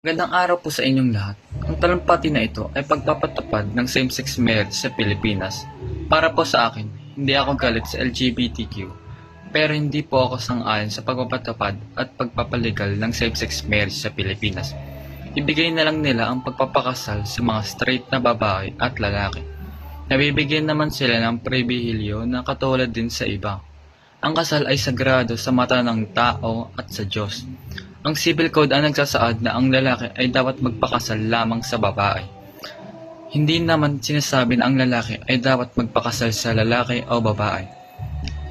Magandang araw po sa inyong lahat. Ang talumpati na ito ay pagpapatupad ng same-sex marriage sa Pilipinas. Para po sa akin, hindi ako galit sa LGBTQ, pero hindi po ako sang-ayon sa pagpapatupad at pagpapalegal ng same-sex marriage sa Pilipinas. Ibigay na lang nila ang pagpapakasal sa mga straight na babae at lalaki. Nabibigyan naman sila ng pribihilyo na katulad din sa iba. Ang kasal ay sagrado sa mata ng tao at sa Diyos. Ang Civil Code ang nagsasaad na ang lalaki ay dapat magpakasal lamang sa babae. Hindi naman sinasabi na ang lalaki ay dapat magpakasal sa lalaki o babae.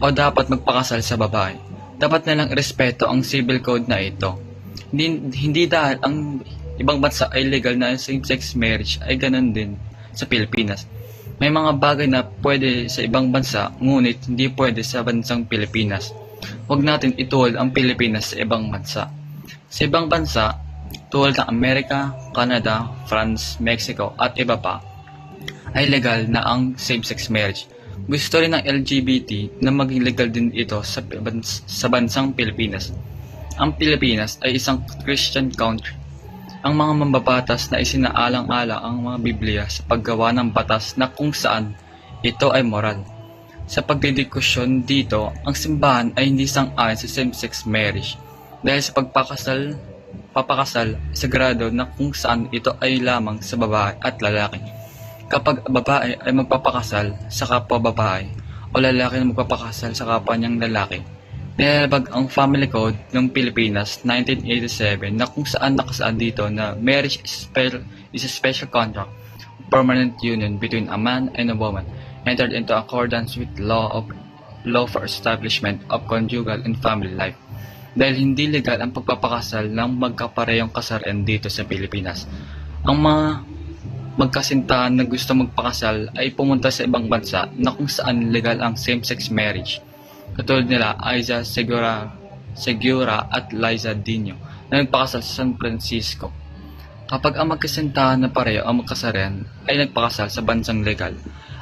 O dapat magpakasal sa babae. Dapat nalang irespeto ang Civil Code na ito. Hindi dahil ang ibang bansa ay legal na same-sex marriage ay ganun din sa Pilipinas. May mga bagay na pwede sa ibang bansa, ngunit hindi pwede sa bansang Pilipinas. Huwag natin ituhol ang Pilipinas sa ibang bansa. Sa ibang bansa, tulad ng Amerika, Canada, France, Mexico at iba pa, ay legal na ang same-sex marriage. Gusto rin ng LGBT na maging legal din ito sa bansang Pilipinas. Ang Pilipinas ay isang Christian country. Ang mga mambabatas na isinaalang-alang ang mga Biblia sa paggawa ng batas na kung saan ito ay moral. Sa pagdidiskusyon dito, ang simbahan ay hindi sang-ayon sa same-sex marriage dahil sa papakasal, sagrado na kung saan ito ay lamang sa babae at lalaki. Kapag babae ay magpapakasal sa kapwa babae o lalaki na magpapakasal sa kapwa niyang lalaki, nilalabag ang Family Code ng Pilipinas 1987 na kung saan nakasaad dito na marriage is a special contract, permanent union between a man and a woman, entered into accordance with law for establishment of conjugal and family life. Dahil hindi legal ang pagpapakasal ng magkaparehong kasarian dito sa Pilipinas. Ang mga magkasintahan na gusto magpakasal ay pumunta sa ibang bansa na kung saan legal ang same-sex marriage. Katulad nila Aiza Segura at Liza Dino na nagpakasal sa San Francisco. Kapag ang magkasintahan na pareho ang magkasarian ay nagpakasal sa bansang legal,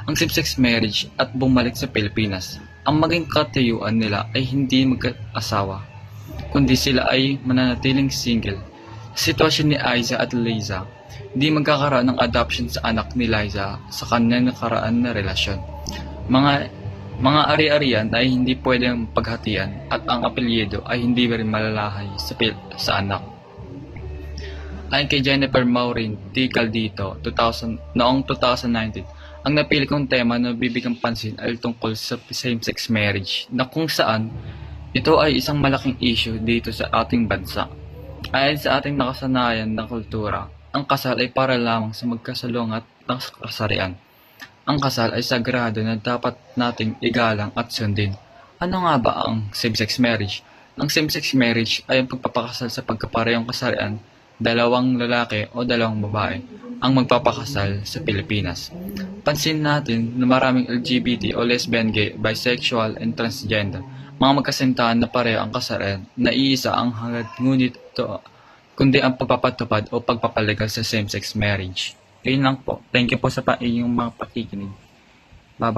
ang same-sex marriage at bumalik sa Pilipinas, ang maging katayuan nila ay hindi mag-asawa, kundi sila ay mananatiling single. Sa sitwasyon ni Aiza at Liza, hindi magkakaroon ng adoption sa anak ni Liza sa kanyang nakaraan na relasyon. Mga ari-arian ay hindi pwedeng paghatian at ang apelyido ay hindi rin malalahay sa anak. Ayon kay Jennifer Maureen T. Caldito, noong 2019, ang napili kong tema na bibigyang pansin ay tungkol sa same-sex marriage na kung saan ito ay isang malaking issue dito sa ating bansa. Ayon sa ating nakasanayan na kultura, ang kasal ay para lamang sa magkasalungat ng kasarian. Ang kasal ay sagrado na dapat nating igalang at sundin. Ano nga ba ang same-sex marriage? Ang same-sex marriage ay ang pagpapakasal sa pagkaparehong kasarian, dalawang lalaki o dalawang babae ang magpapakasal sa Pilipinas. Pansin natin na maraming LGBT o lesbian, gay, bisexual, and transgender mga magkasintahan na pareho ang kasarian na iisa ang hangad, ngunit ito kundi ang pagpapatupad o pagpapalegal sa same-sex marriage. Ayun lang po. Thank you po sa inyong mga pakikinig.